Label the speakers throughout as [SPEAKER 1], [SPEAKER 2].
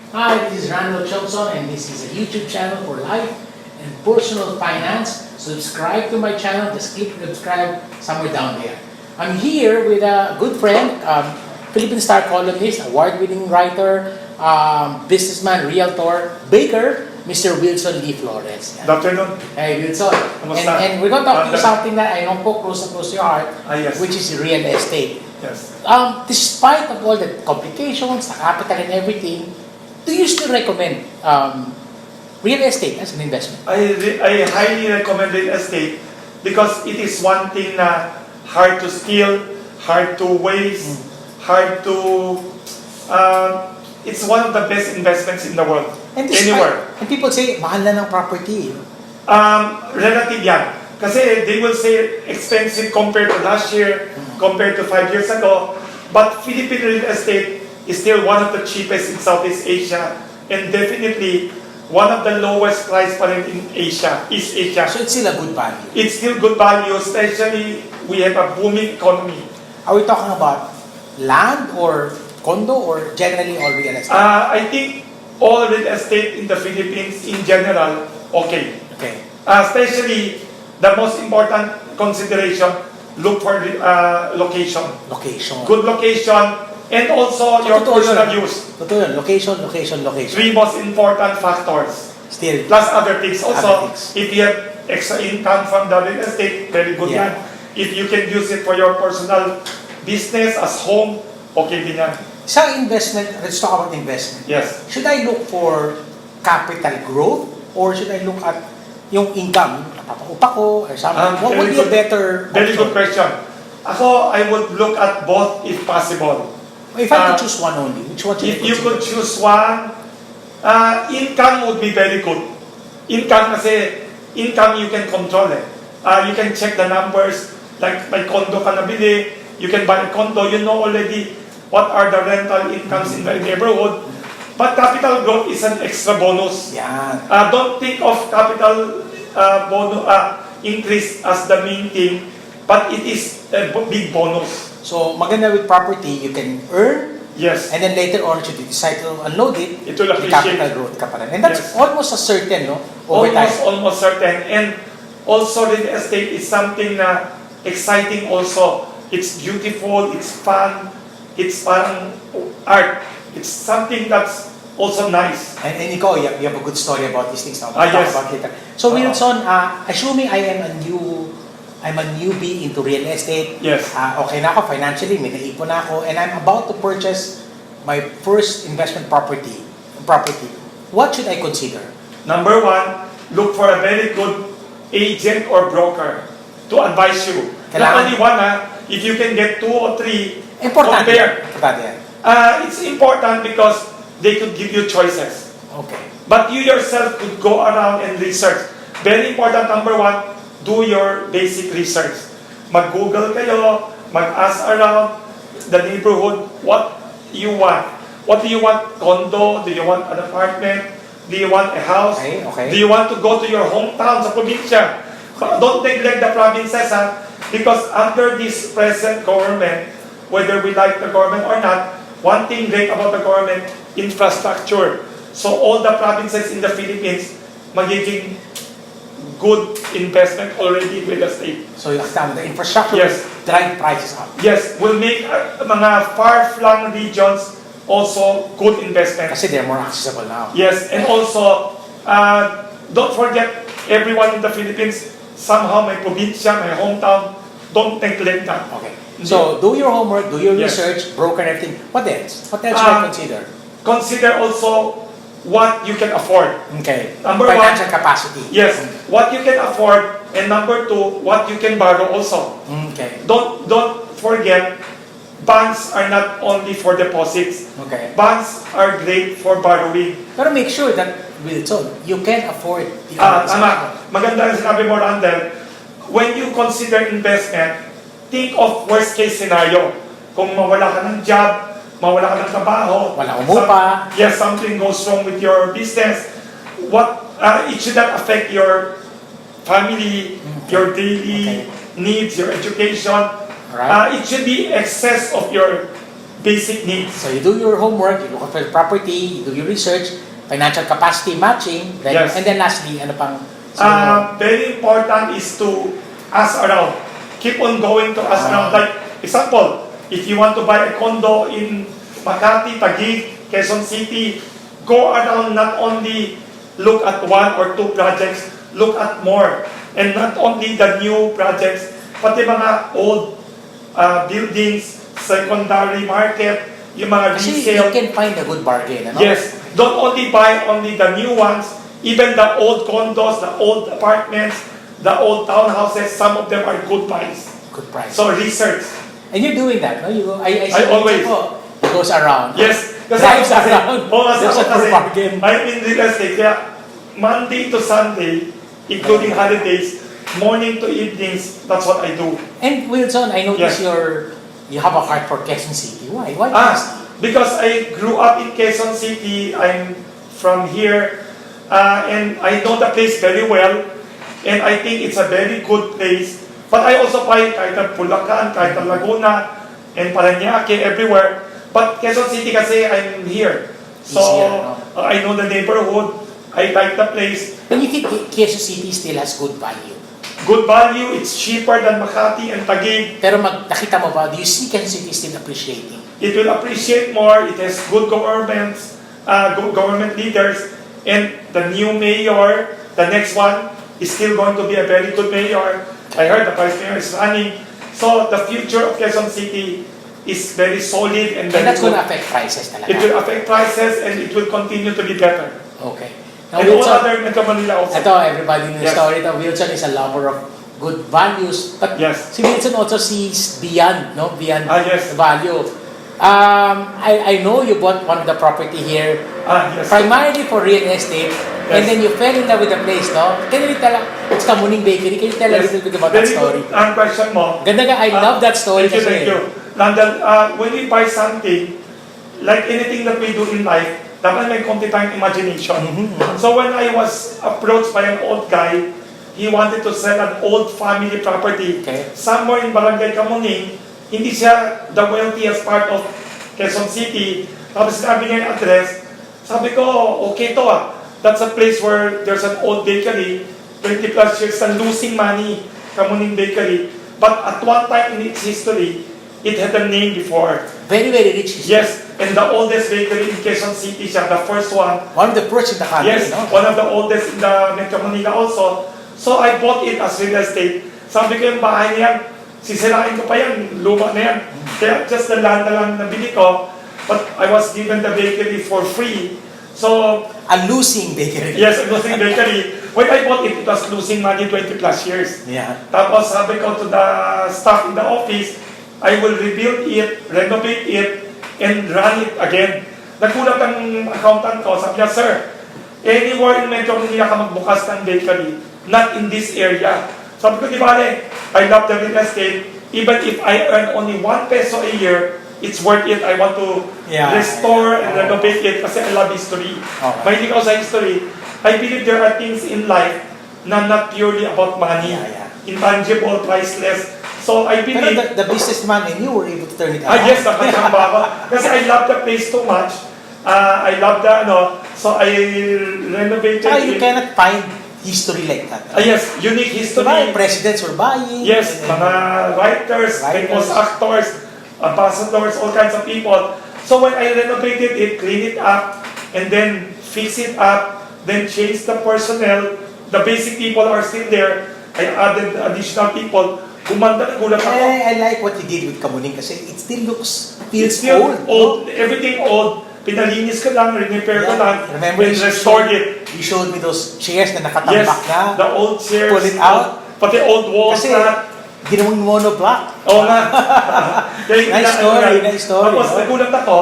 [SPEAKER 1] Hi, this is Randall Chomson, and this is a YouTube channel for life and personal finance. Subscribe to my channel, just click subscribe somewhere down there. I'm here with a good friend, Philippine Star columnist, award-winning writer, businessman, realtor, baker, Mr. Wilson Lee Flores.
[SPEAKER 2] Good afternoon.
[SPEAKER 1] Hey, Wilson. And we're going to talk to you something that I know po close to your heart,
[SPEAKER 2] Yes.
[SPEAKER 1] which is real estate.
[SPEAKER 2] Yes.
[SPEAKER 1] Despite of all the complications, the capital and everything, do you still recommend real estate as an investment?
[SPEAKER 2] I highly recommend real estate because it is one thing na hard to steal, hard to waste, hard to... it's one of the best investments in the world.
[SPEAKER 1] And
[SPEAKER 2] anywhere.
[SPEAKER 1] And people say, mahal na ng property.
[SPEAKER 2] Relative yan. Kasi they will say expensive compared to last year, compared to 5 years ago. But Philippine real estate is still one of the cheapest in Southeast Asia, and definitely one of the lowest price pa rin in Asia, East Asia.
[SPEAKER 1] So it's still a good value.
[SPEAKER 2] It's still good value, especially we have a booming economy.
[SPEAKER 1] Are we talking about land or condo or generally all real estate?
[SPEAKER 2] I think all real estate in the Philippines in general, okay.
[SPEAKER 1] Okay.
[SPEAKER 2] Especially the most important consideration, look for location.
[SPEAKER 1] Location.
[SPEAKER 2] Good location, and also your personal use.
[SPEAKER 1] Totoo yun. Location, location, location.
[SPEAKER 2] Three most important factors.
[SPEAKER 1] Still.
[SPEAKER 2] Plus other things. Also,
[SPEAKER 1] Other things.
[SPEAKER 2] if you have extra income from the real estate, very good yan. If you can use it for your personal business as home, okay din yan.
[SPEAKER 1] Sa investment, let's talk about investment.
[SPEAKER 2] Yes.
[SPEAKER 1] Should I look for capital growth or should I look at yung income? Napapaupa ko or something? What would be a better
[SPEAKER 2] Very
[SPEAKER 1] option?
[SPEAKER 2] good question. Ako, I would look at both if possible.
[SPEAKER 1] If I could choose one only, which one should I
[SPEAKER 2] If you
[SPEAKER 1] consider?
[SPEAKER 2] could choose one, income would be very good. Income kasi, income you can control it. You can check the numbers, like may condo ka nabili, you can buy a condo, you know already what are the rental incomes in the neighborhood. But capital growth is an extra bonus.
[SPEAKER 1] Yeah.
[SPEAKER 2] Don't think of capital increase as the main thing, but it is a big bonus.
[SPEAKER 1] So, maganda with property, you can earn,
[SPEAKER 2] Yes.
[SPEAKER 1] and then later on, should you decide to unload it,
[SPEAKER 2] It will
[SPEAKER 1] may
[SPEAKER 2] appreciate.
[SPEAKER 1] capital growth ka pa rin. And that's
[SPEAKER 2] Yes.
[SPEAKER 1] almost a certain, no? Over time.
[SPEAKER 2] Almost certain. And also real estate is something na exciting also. It's beautiful, it's fun, it's parang art. It's something that's also nice.
[SPEAKER 1] And ikaw, you have a good story about these things now.
[SPEAKER 2] Yes.
[SPEAKER 1] Talk about later. So, Wilson, assuming I am I'm a newbie into real estate.
[SPEAKER 2] Yes.
[SPEAKER 1] Okay na ako financially, may naipon na ako, and I'm about to purchase my first investment property. What should I consider?
[SPEAKER 2] Number one, look for a very good agent or broker to advise you. Not only one, if you can get 2 or 3,
[SPEAKER 1] Importante.
[SPEAKER 2] compare.
[SPEAKER 1] Importante yan.
[SPEAKER 2] It's important because they could give you choices.
[SPEAKER 1] Okay.
[SPEAKER 2] But you yourself could go around and research. Very important, number one, do your basic research. Mag-Google kayo, mag-ask around the neighborhood what you want. What do you want? Condo? Do you want an apartment? Do you want a house?
[SPEAKER 1] Okay.
[SPEAKER 2] Do you want to go to your hometown sa probinsya? Don't neglect the provinces, because under this present government, whether we like the government or not, one thing great about the government, infrastructure. So all the provinces in the Philippines, magiging good investment already in real estate.
[SPEAKER 1] So the infrastructure
[SPEAKER 2] Yes.
[SPEAKER 1] will drive prices up.
[SPEAKER 2] Yes, will make mga far-flung regions also good investment.
[SPEAKER 1] Kasi they're more accessible now.
[SPEAKER 2] Yes, and also, don't forget, everyone in the Philippines, somehow may probinsya, may hometown, don't neglect that.
[SPEAKER 1] Okay. So do your homework, do your
[SPEAKER 2] Yes.
[SPEAKER 1] research, broker and everything. What else? What else should I consider?
[SPEAKER 2] Consider also what you can afford.
[SPEAKER 1] Okay.
[SPEAKER 2] Number
[SPEAKER 1] Financial capacity.
[SPEAKER 2] Yes, what you can afford, and number 2, what you can borrow also.
[SPEAKER 1] Okay.
[SPEAKER 2] Don't forget, bonds are not only for deposits.
[SPEAKER 1] Okay.
[SPEAKER 2] Bonds are great for borrowing.
[SPEAKER 1] Pero make sure that, Wilson, you can afford the
[SPEAKER 2] Tama. Maganda ang sinabi mo, Randall. When you consider investment, think of worst case scenario. Kung mawala ka ng job, mawala ka ng trabaho,
[SPEAKER 1] Wala umupa.
[SPEAKER 2] something goes wrong with your business, it should not affect your family, your daily needs, your education.
[SPEAKER 1] Right.
[SPEAKER 2] It should be excess of your basic needs.
[SPEAKER 1] So you do your homework, you look at the property, you do your research, financial capacity matching, then,
[SPEAKER 2] Yes.
[SPEAKER 1] and then lastly, ano pang?
[SPEAKER 2] Very important is to ask around. Keep on going to ask around. Like, example, if you want to buy a condo in Makati, Taguig, Quezon City, go around, not only look at one or two projects, look at more. And not only the new projects, pati mga old buildings, secondary market, yung mga
[SPEAKER 1] Kasi
[SPEAKER 2] resale.
[SPEAKER 1] you can find a good bargain, ano?
[SPEAKER 2] Yes, don't only buy only the new ones, even the old condos, the old apartments, the old townhouses, some of them are good buys.
[SPEAKER 1] Good price.
[SPEAKER 2] So research.
[SPEAKER 1] And you're doing that, no? You go, I
[SPEAKER 2] I always.
[SPEAKER 1] It goes around.
[SPEAKER 2] Yes,
[SPEAKER 1] Drives around. There's a good bargain.
[SPEAKER 2] I'm in real estate, kaya Monday to Sunday, including holidays, morning to evenings, that's what I do.
[SPEAKER 1] And Wilson, I notice
[SPEAKER 2] Yes.
[SPEAKER 1] you have a heart for Quezon City. Why? Why Quezon City?
[SPEAKER 2] Because I grew up in Quezon City, I'm from here, and I know the place very well, and I think it's a very good place. But I also find kahit ang Bulacan, kahit ang Laguna, and Parañaque, everywhere. But Quezon City kasi I'm here. So,
[SPEAKER 1] Easier, no?
[SPEAKER 2] I know the neighborhood, I like the place.
[SPEAKER 1] But you think Quezon City still has good value?
[SPEAKER 2] Good value, it's cheaper than Makati and Taguig.
[SPEAKER 1] Pero nakita mo ba, do you see Quezon City still appreciating?
[SPEAKER 2] It will appreciate more, it has good governments, good government leaders, and the new mayor, the next one, is still going to be a very good mayor. I heard the vice mayor is running. So the future of Quezon City is very solid and very
[SPEAKER 1] And that's
[SPEAKER 2] good.
[SPEAKER 1] going to affect prices talaga.
[SPEAKER 2] It will affect prices and it will continue to be better.
[SPEAKER 1] Okay. Now,
[SPEAKER 2] And all
[SPEAKER 1] Wilson,
[SPEAKER 2] other Metro Manila also.
[SPEAKER 1] ito, everybody knows the
[SPEAKER 2] Yes.
[SPEAKER 1] story. Wilson is a lover of good values. But
[SPEAKER 2] Yes.
[SPEAKER 1] si Wilson also sees beyond, no? Beyond
[SPEAKER 2] Yes.
[SPEAKER 1] the value. I know you bought one of the property here,
[SPEAKER 2] Yes.
[SPEAKER 1] primarily for real estate, and
[SPEAKER 2] Yes.
[SPEAKER 1] then you fell in love with the place, no? Can you tell, it's Kamuning Bakery, can you tell a little bit about that
[SPEAKER 2] Very
[SPEAKER 1] story?
[SPEAKER 2] good ang question mo.
[SPEAKER 1] Ganda nga, I love that story
[SPEAKER 2] Thank you,
[SPEAKER 1] kasi.
[SPEAKER 2] thank you. Nandal, when we buy something, like anything that we do in life, dapat may konti tayong imagination. So when I was approached by an old guy, he wanted to sell an old family property
[SPEAKER 1] Okay.
[SPEAKER 2] somewhere in Barangay Kamuning. Hindi siya the wealthiest part of Quezon City. Tapos sinabi niya yung address. Sabi ko, okay to That's a place where there's an old bakery, 20 plus years and losing money, Kamuning Bakery. But at one time in its history, it had a name before.
[SPEAKER 1] Very, very rich history.
[SPEAKER 2] Yes, and the oldest bakery in Quezon City siya, the first one.
[SPEAKER 1] One of the first in the country,
[SPEAKER 2] Yes,
[SPEAKER 1] no?
[SPEAKER 2] one of the oldest in the Metro Manila also. So I bought it as real estate. Sabi ko yung bahay niya, sisirain ko pa yan, luma na yan. Kaya just the land na lang nabili ko, but I was given the bakery for free. So,
[SPEAKER 1] A losing bakery.
[SPEAKER 2] yes, a losing bakery. When I bought it, it was losing money 20 plus years.
[SPEAKER 1] Yeah.
[SPEAKER 2] Tapos sabi ko to the staff in the office, I will rebuild it, renovate it, and run it again. Nagulat ang accountant ko, sabi niya, sir, anywhere in Metro Manila ka magbukas ng bakery, not in this area. Sabi ko, di bale, I love the real estate. Even if I earn only 1 peso a year, it's worth it. I want to restore and renovate it kasi I love history.
[SPEAKER 1] Okay.
[SPEAKER 2] Mahilig ako sa history. I believe there are things in life na not purely about money. Intangible, priceless. So I
[SPEAKER 1] Pero
[SPEAKER 2] believe...
[SPEAKER 1] the businessman in you were able to turn it around.
[SPEAKER 2] yes, nakachamba ako. Kasi I love the place too much. I love the so I renovated
[SPEAKER 1] Saka you
[SPEAKER 2] it.
[SPEAKER 1] cannot find history like that.
[SPEAKER 2] Yes, unique history.
[SPEAKER 1] Diba? Presidents were buying.
[SPEAKER 2] Yes,
[SPEAKER 1] and-
[SPEAKER 2] mga writers, famous actors, ambassadors, all kinds of people. So when I renovated it, clean it up, and then fix it up, then change the personnel, the basic people are still there. I added additional people. Gumanda na gulat ako.
[SPEAKER 1] I like what you did with Kamuning kasi it still looks, feels
[SPEAKER 2] It's still
[SPEAKER 1] old.
[SPEAKER 2] old. Everything old. Pinalinis ko lang, repair ko lang,
[SPEAKER 1] Remember,
[SPEAKER 2] and restored it.
[SPEAKER 1] you showed me those chairs na nakatambak
[SPEAKER 2] Yes,
[SPEAKER 1] na.
[SPEAKER 2] the old chairs.
[SPEAKER 1] Pull it out.
[SPEAKER 2] Pati old walls
[SPEAKER 1] Kasi
[SPEAKER 2] na.
[SPEAKER 1] ginawang monoblock.
[SPEAKER 2] Oo nga.
[SPEAKER 1] Nice story, nice story.
[SPEAKER 2] Tapos nagulat ako,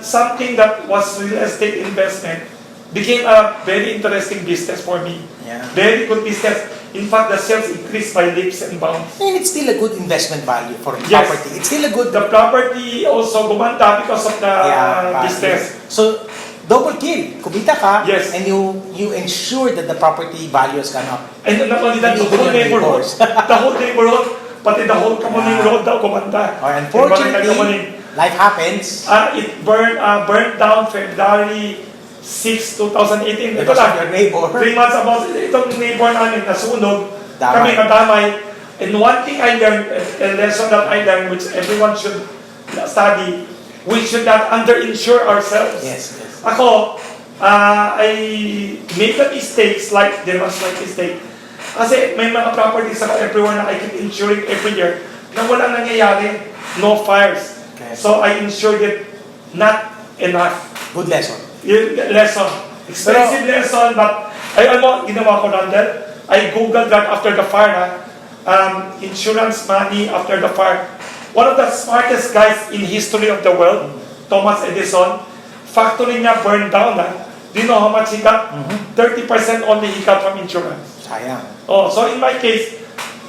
[SPEAKER 2] something that was real estate investment became a very interesting business for me.
[SPEAKER 1] Yeah.
[SPEAKER 2] Very good business. In fact, the sales increased by leaps and bounds.
[SPEAKER 1] And it's still a good investment value for
[SPEAKER 2] Yes.
[SPEAKER 1] property. It's still a good
[SPEAKER 2] The property also gumanda because of the
[SPEAKER 1] value.
[SPEAKER 2] business.
[SPEAKER 1] So, double kill. Kumita ka,
[SPEAKER 2] Yes.
[SPEAKER 1] and you ensure that the property value has gone up.
[SPEAKER 2] And not only that,
[SPEAKER 1] And
[SPEAKER 2] the
[SPEAKER 1] even
[SPEAKER 2] whole
[SPEAKER 1] your
[SPEAKER 2] neighborhood.
[SPEAKER 1] neighbors.
[SPEAKER 2] The whole neighborhood, pati the whole Kamuning
[SPEAKER 1] Yeah.
[SPEAKER 2] Road daw gumanda.
[SPEAKER 1] Or
[SPEAKER 2] In Barangay
[SPEAKER 1] unfortunately,
[SPEAKER 2] Kamuning.
[SPEAKER 1] Life happens.
[SPEAKER 2] Burnt down February 6, 2018. Ito
[SPEAKER 1] Because
[SPEAKER 2] lang.
[SPEAKER 1] of your neighbor.
[SPEAKER 2] 3 months about itong neighbor namin nasunog.
[SPEAKER 1] Damay.
[SPEAKER 2] Kami nadamay. And one thing I learned, a lesson that I learned, which everyone should study, we should not underinsure ourselves.
[SPEAKER 1] Yes, yes.
[SPEAKER 2] Ako, I make the mistakes like there was my mistake. Kasi may mga properties ako everywhere na I keep insuring every year na walang nangyayari, no fires.
[SPEAKER 1] Okay.
[SPEAKER 2] So I insured it not enough.
[SPEAKER 1] Good lesson.
[SPEAKER 2] Yung lesson. Expensive lesson, but ginawa ko Randall. I googled that after the fire, insurance money after the fire. One of the smartest guys in history of the world, Thomas Edison, factory niya burned down. Do you know how much he got? 30% only he got from insurance.
[SPEAKER 1] Sayang.
[SPEAKER 2] Oh, so in my case,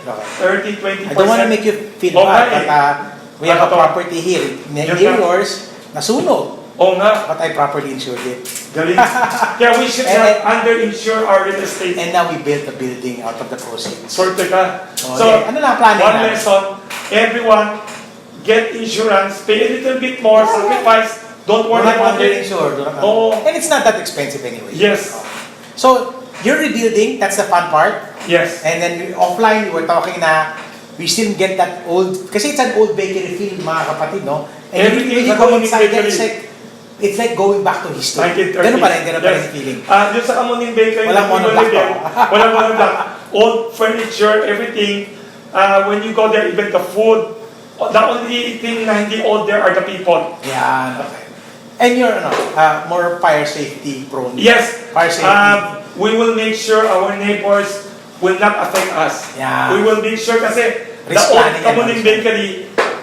[SPEAKER 1] Okay.
[SPEAKER 2] 30-20%.
[SPEAKER 1] I don't want to make you feel bad, but we have a property here. Near yours, nasunog.
[SPEAKER 2] Oo nga.
[SPEAKER 1] But I properly insured it.
[SPEAKER 2] Galing. Kaya we should not under-insure our real estate.
[SPEAKER 1] And now we built a building out of the proceeds.
[SPEAKER 2] Sorte ka.
[SPEAKER 1] Okay.
[SPEAKER 2] So,
[SPEAKER 1] Ano lang planning
[SPEAKER 2] one
[SPEAKER 1] na?
[SPEAKER 2] lesson, everyone, get insurance, pay a little bit more, sacrifice, don't worry
[SPEAKER 1] Don't
[SPEAKER 2] about it.
[SPEAKER 1] under-insure.
[SPEAKER 2] Oo.
[SPEAKER 1] And it's not that expensive anyway.
[SPEAKER 2] Yes.
[SPEAKER 1] So, you're rebuilding, that's the fun part.
[SPEAKER 2] Yes.
[SPEAKER 1] And then offline, we were talking na we still get that old, kasi it's an old bakery feel, mga kapatid, no? And
[SPEAKER 2] Everything
[SPEAKER 1] when you
[SPEAKER 2] is a
[SPEAKER 1] go
[SPEAKER 2] Kamuning
[SPEAKER 1] inside,
[SPEAKER 2] bakery.
[SPEAKER 1] it's like going back to history.
[SPEAKER 2] 1930s.
[SPEAKER 1] Ganun pa rin
[SPEAKER 2] Yes.
[SPEAKER 1] yung feeling.
[SPEAKER 2] Yung sa Kamuning Bakery,
[SPEAKER 1] Walang
[SPEAKER 2] that we will
[SPEAKER 1] monoblock
[SPEAKER 2] live in,
[SPEAKER 1] to.
[SPEAKER 2] walang monoblock. Old furniture, everything. When you go there, even the food, the only thing na hindi old there are the people.
[SPEAKER 1] Yeah, okay. And you're more fire safety prone.
[SPEAKER 2] Yes.
[SPEAKER 1] Fire safety.
[SPEAKER 2] We will make sure our neighbors will not affect us.
[SPEAKER 1] Yeah.
[SPEAKER 2] We will make sure kasi the
[SPEAKER 1] Risk
[SPEAKER 2] old
[SPEAKER 1] planning and
[SPEAKER 2] Kamuning
[SPEAKER 1] risk
[SPEAKER 2] Bakery,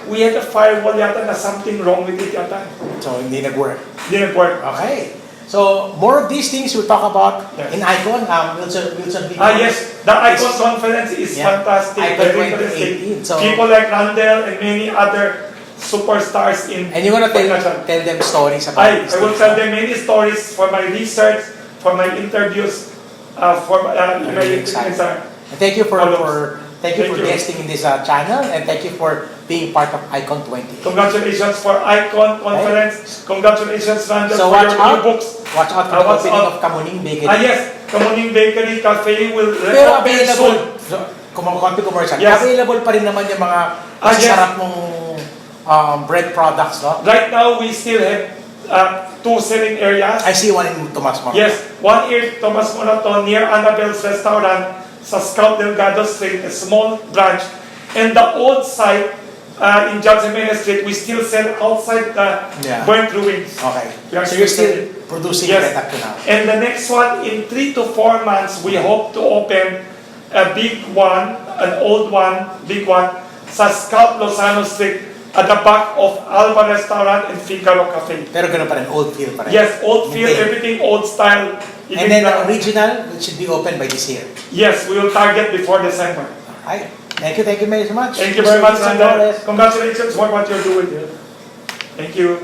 [SPEAKER 2] we had a firewall yata na something wrong with it yata.
[SPEAKER 1] So, hindi nag-work.
[SPEAKER 2] Didn't work.
[SPEAKER 1] Okay. So, more of these things we'll talk about
[SPEAKER 2] Yes.
[SPEAKER 1] in Icon. Wilson Lee
[SPEAKER 2] Ah,
[SPEAKER 1] Flores.
[SPEAKER 2] yes. The Icon Conference is
[SPEAKER 1] Yeah.
[SPEAKER 2] fantastic.
[SPEAKER 1] Icon
[SPEAKER 2] Very
[SPEAKER 1] 2018.
[SPEAKER 2] interesting.
[SPEAKER 1] So,
[SPEAKER 2] People like Randall and many other superstars in
[SPEAKER 1] and you're gonna tell them stories about
[SPEAKER 2] I
[SPEAKER 1] these
[SPEAKER 2] will
[SPEAKER 1] things,
[SPEAKER 2] tell
[SPEAKER 1] no?
[SPEAKER 2] them many stories for my research, for my interviews, for my
[SPEAKER 1] really excited. And thank you for guesting in this channel, and thank you for being part of Icon 20.
[SPEAKER 2] Congratulations for Icon Conference. Congratulations, Randall,
[SPEAKER 1] So
[SPEAKER 2] for
[SPEAKER 1] watch
[SPEAKER 2] your
[SPEAKER 1] out.
[SPEAKER 2] new books.
[SPEAKER 1] Watch out for the
[SPEAKER 2] Watch
[SPEAKER 1] opening
[SPEAKER 2] out.
[SPEAKER 1] of Kamuning Bakery.
[SPEAKER 2] Yes, Kamuning Bakery Cafe will
[SPEAKER 1] Pero
[SPEAKER 2] open
[SPEAKER 1] available.
[SPEAKER 2] soon.
[SPEAKER 1] Konti commercial.
[SPEAKER 2] Yes.
[SPEAKER 1] Available pa rin naman yung mga
[SPEAKER 2] Yes.
[SPEAKER 1] masasarap mong bread products, no?
[SPEAKER 2] Right now, we still have 2 selling areas.
[SPEAKER 1] I see one in Tomas Morato.
[SPEAKER 2] Yes, one here, Tomas Morato, near Annabelle's Restaurant, sa Scout Delgado Street, a small branch. And the old site in Judge Jimenez Street, we still sell outside the
[SPEAKER 1] Yeah.
[SPEAKER 2] burnt ruins.
[SPEAKER 1] Okay.
[SPEAKER 2] We are
[SPEAKER 1] So you're
[SPEAKER 2] still
[SPEAKER 1] still producing
[SPEAKER 2] Yes.
[SPEAKER 1] bread up to now.
[SPEAKER 2] And the next one, in 3 to 4 months, we hope to open a big one, an old one, big one, sa Scout Lozano Street, at the back of Alba Restaurant and Figaro Cafe.
[SPEAKER 1] Pero ganun pa rin, old feel pa rin.
[SPEAKER 2] Yes, old feel,
[SPEAKER 1] Okay.
[SPEAKER 2] everything old style.
[SPEAKER 1] And then the original, it should be open by this year.
[SPEAKER 2] Yes, we will target before December.
[SPEAKER 1] Alright. Thank you very much.
[SPEAKER 2] Thank you very much,
[SPEAKER 1] Wilson
[SPEAKER 2] Randall.
[SPEAKER 1] Flores.
[SPEAKER 2] Congratulations for what you're doing. Thank you.